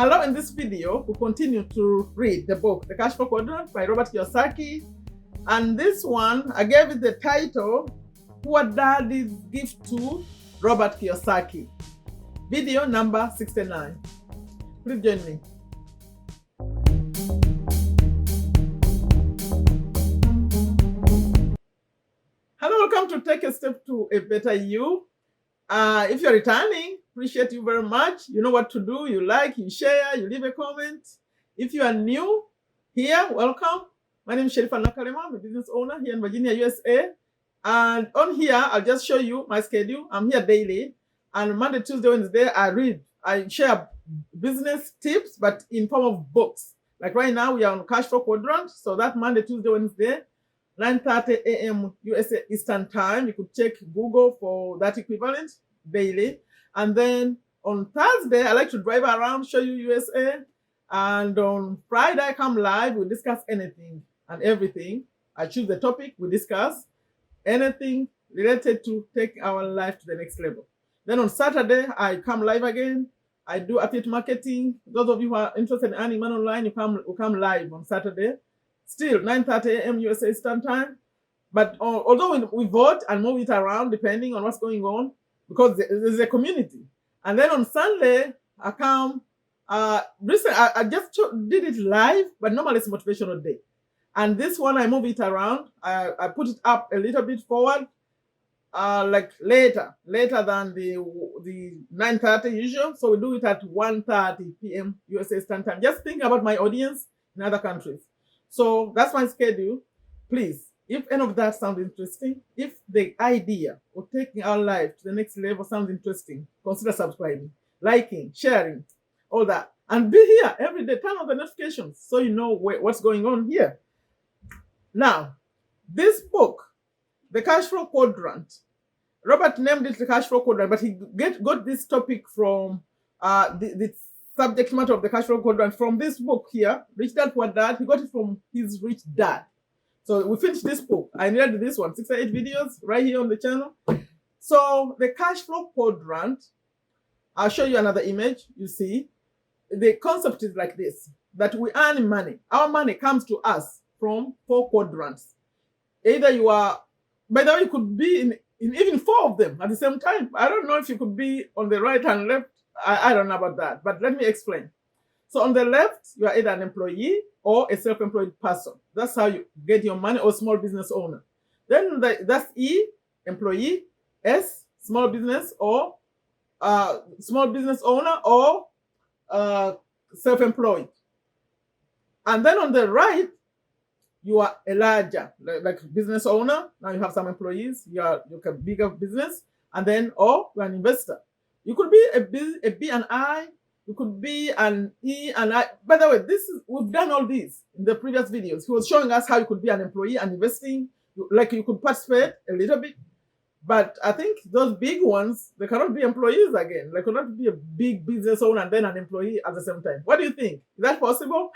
Hello, in this video, we continue to read the book, The Cashflow Quadrant by Robert Kiyosaki. And this one, I gave it the title, Poor Daddy's Gift to Robert Kiyosaki. Video number 69. Please join me. Hello, welcome to Take a Step to a Better You. If you're returning, appreciate you very much. You know what to do. You like, you share, you leave a comment. If you are new here, welcome. My name is Sherifa Nakalema. I'm a business owner here in Virginia, USA. And on here, I'll just show you my schedule. I'm here daily. And Monday, Tuesday, Wednesday, I share business tips, but in form of books. Like right now, we are on Cashflow Quadrant. So that Monday, Tuesday, Wednesday, 9:30 a.m. USA Eastern Time. You could check Google for that equivalent daily. And then on Thursday, I like to drive around, show you USA. And on Friday, I come live. We discuss anything and everything. I choose the topic. We discuss anything related to take our life to the next level. Then on Saturday, I come live again. I do affiliate marketing. Those of you who are interested in earning money online, you come live on Saturday. Still 9:30 a.m. USA Eastern Time. But although we vote and move it around depending on what's going on, because there's a community. And then on Sunday, I come. Recently, I just did it live, but normally it's motivational day. And this one, I move it around. I put it up a little bit forward, like later than the 9:30 usual. So we do it at 1:30 p.m. USA Eastern Time. Just think about my audience in other countries. So that's my schedule. Please, if any of that sounds interesting, if the idea of taking our life to the next level sounds interesting, consider subscribing, liking, sharing, all that. And be here every day. Turn on the notifications so you know what's going on here. Now, this book, The Cashflow Quadrant, Robert named it The Cashflow Quadrant, but he got this topic from the subject matter of the Cashflow Quadrant from this book here, Rich Dad Poor Dad. He got it from his rich dad. So we finished this book. I read this one, 68 videos right here on the channel. So the Cashflow Quadrant, I'll show you another image. You see, the concept is like this, that we earn money. Our money comes to us from 4 quadrants. Either you are, by the way, you could be in even 4 of them at the same time. I don't know if you could be on the right and left. I don't know about that, but let me explain. So on the left, you are either an employee or a self-employed person. That's how you get your money, or small business owner. Then that's E, employee, S, small business or small business owner or self-employed. And then on the right, you are a larger, like business owner. Now you have some employees, you're a bigger business, and then or you're an investor. You could be a B and I, you could be an E and I. By the way, we've done all these in the previous videos. He was showing us how you could be an employee and investing, like you could participate a little bit. But I think those big ones, they cannot be employees again. They cannot be a big business owner and then an employee at the same time. What do you think? Is that possible?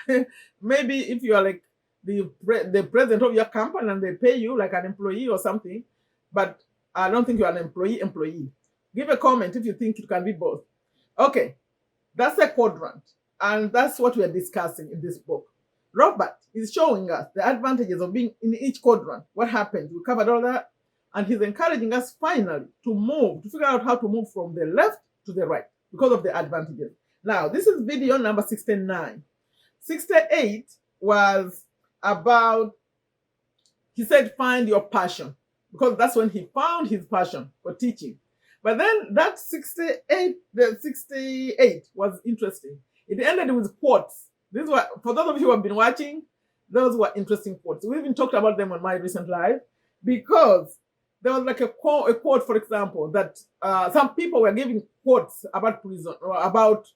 Maybe if you are like the president of your company and they pay you like an employee or something, but I don't think you're an employee. Give a comment if you think it can be both. Okay, that's a quadrant, and that's what we are discussing in this book. Robert is showing us the advantages of being in each quadrant. What happens? We covered all that, and he's encouraging us finally to figure out how to move from the left to the right because of the advantages. Now, this is video number 69. 68 was about, he said, find your passion, because that's when he found his passion for teaching. But then that 68 was interesting. It ended with quotes. This was, for those of you who have been watching, those were interesting quotes. We even talked about them on my recent live, because there was like a quote, for example, that some people were giving quotes about prison or about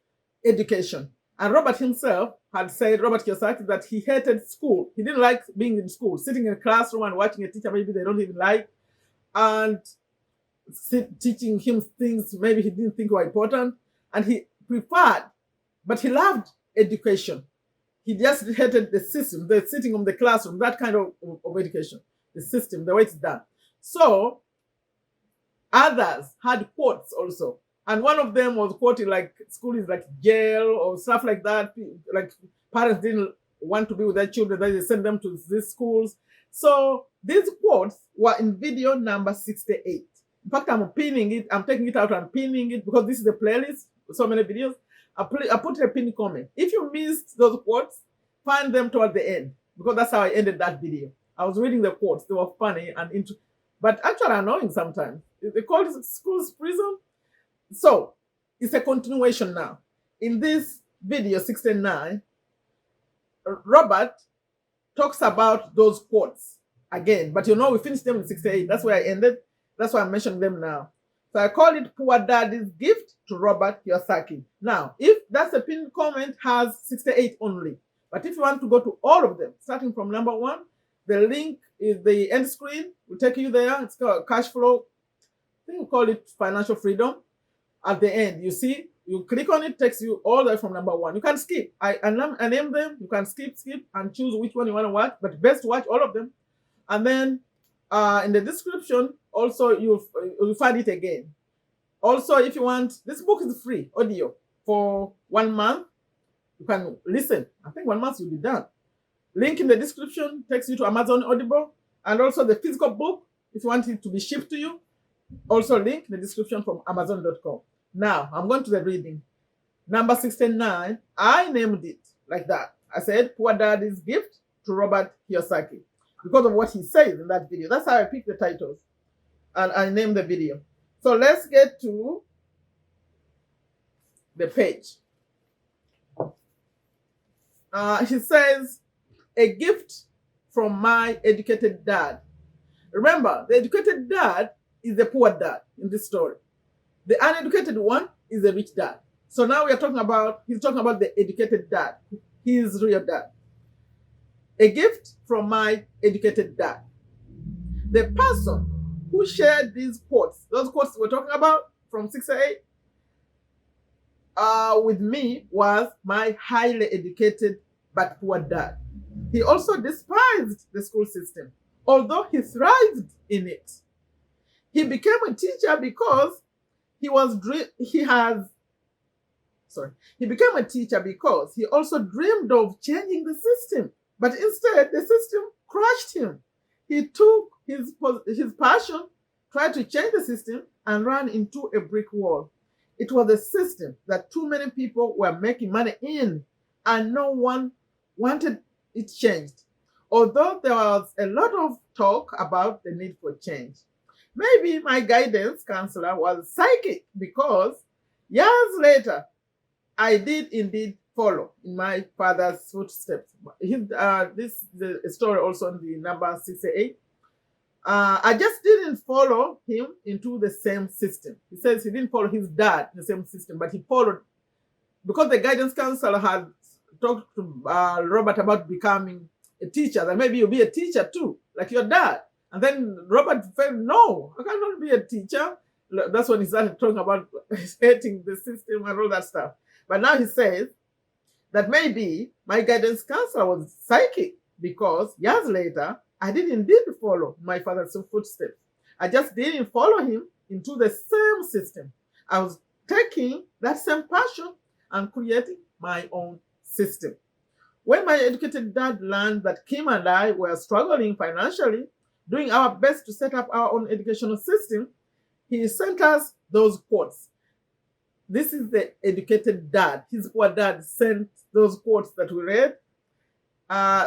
education. And Robert himself had said, Robert Kiyosaki, that he hated school. He didn't like being in school, sitting in a classroom and watching a teacher maybe they don't even like, and teaching him things maybe he didn't think were important. And he preferred, but he loved education. He just hated the system, the sitting in the classroom, that kind of education, the system, the way it's done. So others had quotes also. And one of them was quoting like school is like jail or stuff like that. Like parents didn't want to be with their children, they send them to these schools. So these quotes were in video number 68. In fact, I'm pinning it. I'm taking it out and pinning it because this is a playlist. So many videos. I put a pinned comment. If you missed those quotes, find them toward the end because that's how I ended that video. I was reading the quotes. They were funny and but actually annoying sometimes. They call it school's prison. So it's a continuation now. In this video 69, Robert talks about those quotes again. But we finished them in 68. That's where I ended. That's why I'm mentioning them now. So I call it Poor Daddy's Gift to Robert Kiyosaki. Now, if that's a pinned comment, has 68 only. But if you want to go to all of them, starting from number 1, the link is the end screen. Will take you there. It's called Cashflow. I think we call it Financial Freedom. At the end, you see, you click on it, takes you all the way from number 1. You can skip. I name them. You can skip, and choose which one you want to watch. But best watch all of them. And then in the description, also you'll find it again. Also, if you want, this book is free audio for 1 month. You can listen. I think 1 month you'll be done. Link in the description takes you to Amazon Audible, and also the physical book if you want it to be shipped to you. Also link in the description from Amazon.com. Now I'm going to the reading. Number 69. I named it like that. I said Poor Daddy's Gift to Robert Kiyosaki because of what he says in that video. That's how I picked the titles and I named the video. So let's get to the page. He says, a gift from my educated dad. Remember, the educated dad is the poor dad in this story. The uneducated one is the rich dad. So now he's talking about the educated dad, his real dad. A gift from my educated dad. The person who shared these quotes, those quotes we're talking about from 68, with me was my highly educated but poor dad. He also despised the school system, although he thrived in it. He became a teacher because he became a teacher because he also dreamed of changing the system, but instead the system crushed him. He took his passion, tried to change the system, and ran into a brick wall. It was a system that too many people were making money in, and no one wanted it changed. Although there was a lot of talk about the need for change. Maybe my guidance counselor was psychic because years later, I did indeed follow in my father's footsteps. This is a story also in the number 68. I just didn't follow him into the same system. He says he didn't follow his dad in the same system, but he followed because the guidance counselor had talked to Robert about becoming a teacher, that maybe you'll be a teacher too, like your dad. And then Robert felt, no, I cannot be a teacher. That's when he started talking about hating the system and all that stuff. But now he says that maybe my guidance counselor was psychic because years later, I did indeed follow my father's footsteps. I just didn't follow him into the same system. I was taking that same passion and creating my own system. When my educated dad learned that Kim and I were struggling financially, doing our best to set up our own educational system, he sent us those quotes. This is the educated dad. His poor dad sent those quotes that we read.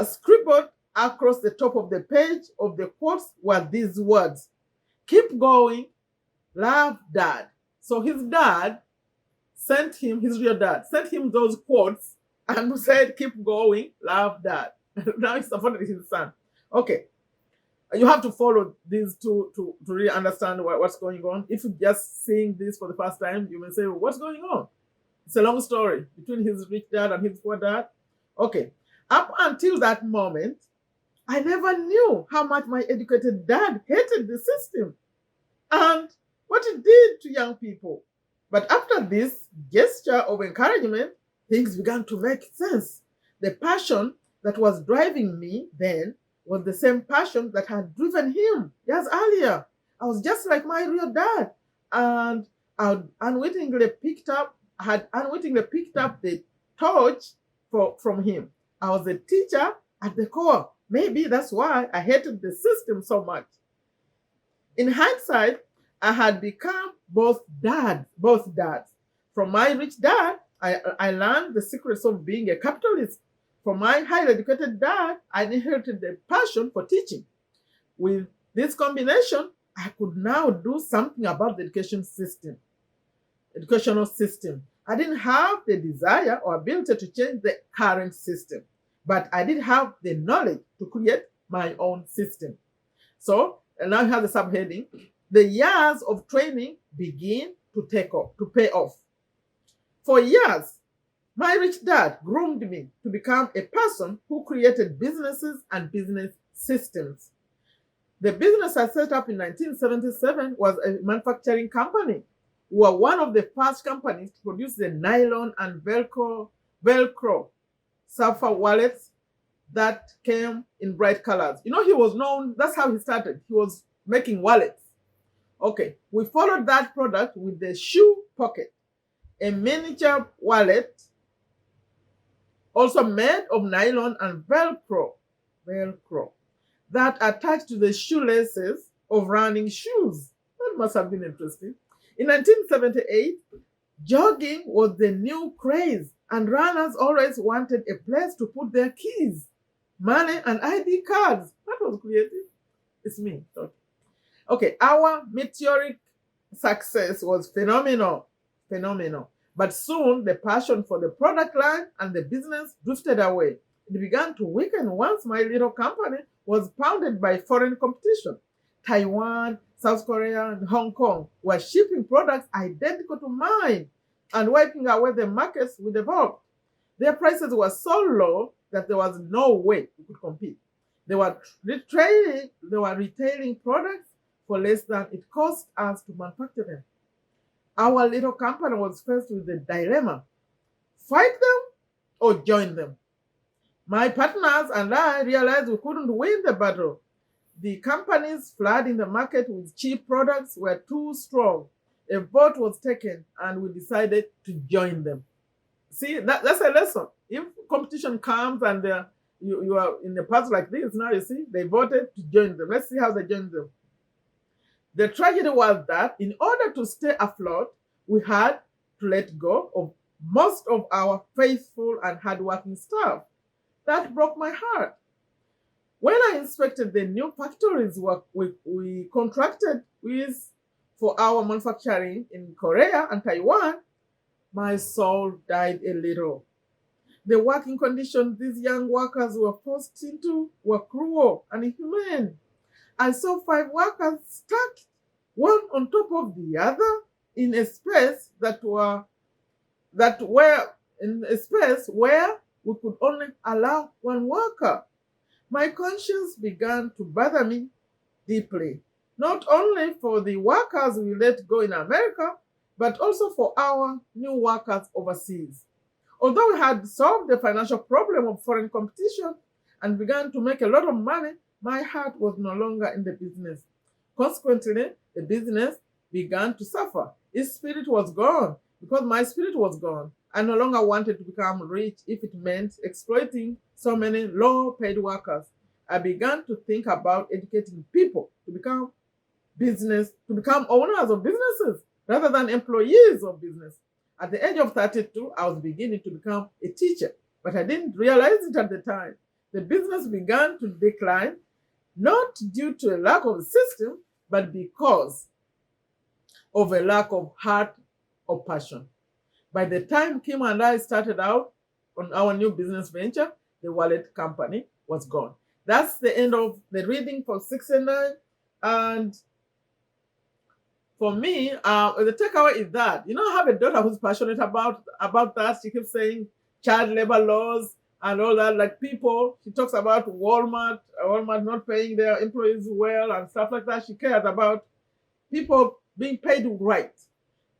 Scribbled across the top of the page of the quotes were these words: keep going, love dad. So his dad sent him, his real dad, sent him those quotes and said, keep going, love dad. Now he supported his son. Okay. You have to follow these two to really understand what's going on. If you're just seeing this for the first time, you may say, what's going on? It's a long story between his rich dad and his poor dad. Okay. Up until that moment, I never knew how much my educated dad hated the system and what it did to young people. But after this gesture of encouragement, things began to make sense. The passion that was driving me then was the same passion that had driven him years earlier. I was just like my real dad, and I had unwittingly picked up the torch from him. I was a teacher at the core. Maybe that's why I hated the system so much. In hindsight, I had become both dads. From my rich dad, I learned the secrets of being a capitalist. From my highly educated dad, I inherited the passion for teaching. With this combination, I could now do something about the educational system. I didn't have the desire or ability to change the current system, but I did have the knowledge to create my own system. So, and now you have the subheading, the years of training begin to pay off. For years, my rich dad groomed me to become a person who created businesses and business systems. The business I set up in 1977 was a manufacturing company. We were one of the first companies to produce the nylon and Velcro sapphire wallets that came in bright colors. You know, he was known, that's how he started. He was making wallets. Okay, we followed that product with the shoe pocket, a miniature wallet also made of nylon and Velcro that attached to the shoelaces of running shoes. That must have been interesting. In 1978, jogging was the new craze, and runners always wanted a place to put their keys, money, and ID cards. That was creative. It's me. Okay, our meteoric success was phenomenal. But soon the passion for the product line and the business drifted away. It began to weaken once my little company was pounded by foreign competition. Taiwan, South Korea, and Hong Kong were shipping products identical to mine and wiping away the markets we developed. Their prices were so low that there was no way we could compete. They were retailing products for less than it cost us to manufacture them. Our little company was faced with the dilemma: fight them or join them. My partners and I realized we couldn't win the battle. The companies flooding the market with cheap products were too strong. A vote was taken and we decided to join them. See, that's a lesson. If competition comes and you are in a path like this, now you see, they voted to join them. Let's see how they joined them. The tragedy was that in order to stay afloat, we had to let go of most of our faithful and hardworking staff. That broke my heart. When I inspected the new factories we contracted with for our manufacturing in Korea and Taiwan, my soul died a little. The working conditions these young workers were forced into were cruel and inhumane. I saw 5 workers stacked one on top of the other in a space where we could only allow 1 worker. My conscience began to bother me deeply, not only for the workers we let go in America, but also for our new workers overseas. Although we had solved the financial problem of foreign competition and began to make a lot of money, my heart was no longer in the business. Consequently, the business began to suffer. Its spirit was gone. Because my spirit was gone, I no longer wanted to become rich if it meant exploiting so many low-paid workers. I began to think about educating people to become owners of businesses rather than employees of business. At the age of 32, I was beginning to become a teacher, but I didn't realize it at the time. The business began to decline, not due to a lack of a system, but because of a lack of heart or passion. By the time Kim and I started out on our new business venture, the wallet company was gone. That's the end of the reading for 6 and 9. And for me, the takeaway is that, I have a daughter who's passionate about that. She keeps saying child labor laws and all that. Like she talks about Walmart not paying their employees well and stuff like that. She cares about people being paid right.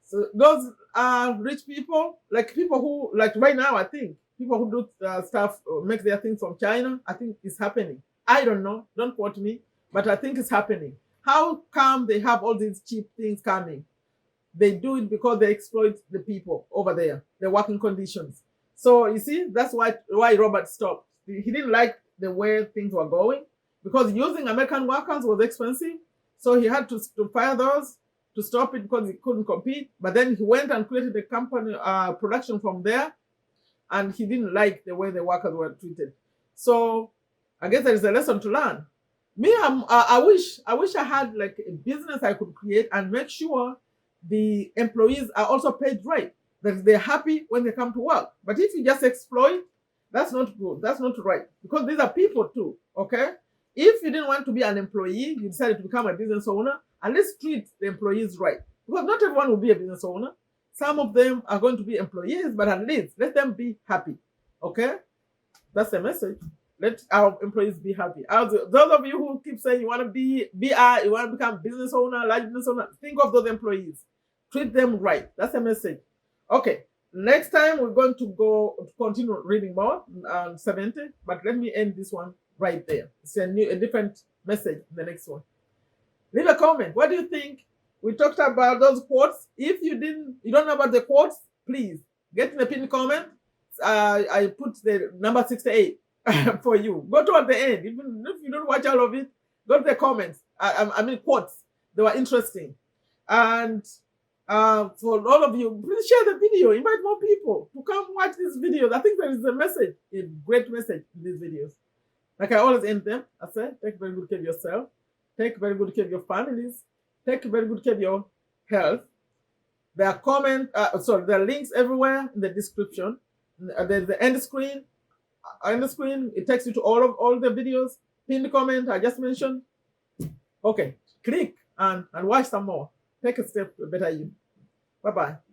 So those are rich people, like people who, like right now, I think, people who do stuff, make their things from China, I think it's happening. I don't know, don't quote me, but I think it's happening. How come they have all these cheap things coming? They do it because they exploit the people over there, their working conditions. So you see, that's why Robert stopped. He didn't like the way things were going because using American workers was expensive. So he had to fire those to stop it because he couldn't compete. But then he went and created a company production from there, and he didn't like the way the workers were treated. So I guess there is a lesson to learn. Me, I wish I had like a business I could create and make sure the employees are also paid right, that they're happy when they come to work. But if you just exploit, that's not good. That's not right, because these are people too. Okay, if you didn't want to be an employee, you decided to become a business owner, and let's treat the employees right, because not everyone will be a business owner. Some of them are going to be employees, but at least let them be happy. Okay, that's the message. Let our employees be happy. Those of you who keep saying you want to be BI, you want to become business owner, large business owner, think of those employees. Treat them right. That's the message. Okay. Next time we're going to continue reading more on 70, but let me end this one right there. It's a different message in the next one. Leave a comment. What do you think? We talked about those quotes. If you don't know about the quotes, please get in the pinned comment. I put the number 68 for you. Go toward the end. Even if you don't watch all of it, go to the comments. I mean quotes. They were interesting. And for all of you, please share the video. Invite more people to come watch these videos. I think there is a message, a great message in these videos. Like I always end them, I say, take very good care of yourself. Take very good care of your families. Take very good care of your health. There are there are links everywhere in the description. There's the end screen. On the screen, it takes you to all the videos. Pin the comment I just mentioned. Okay, click and watch some more. Take a step to a better you. Bye-bye.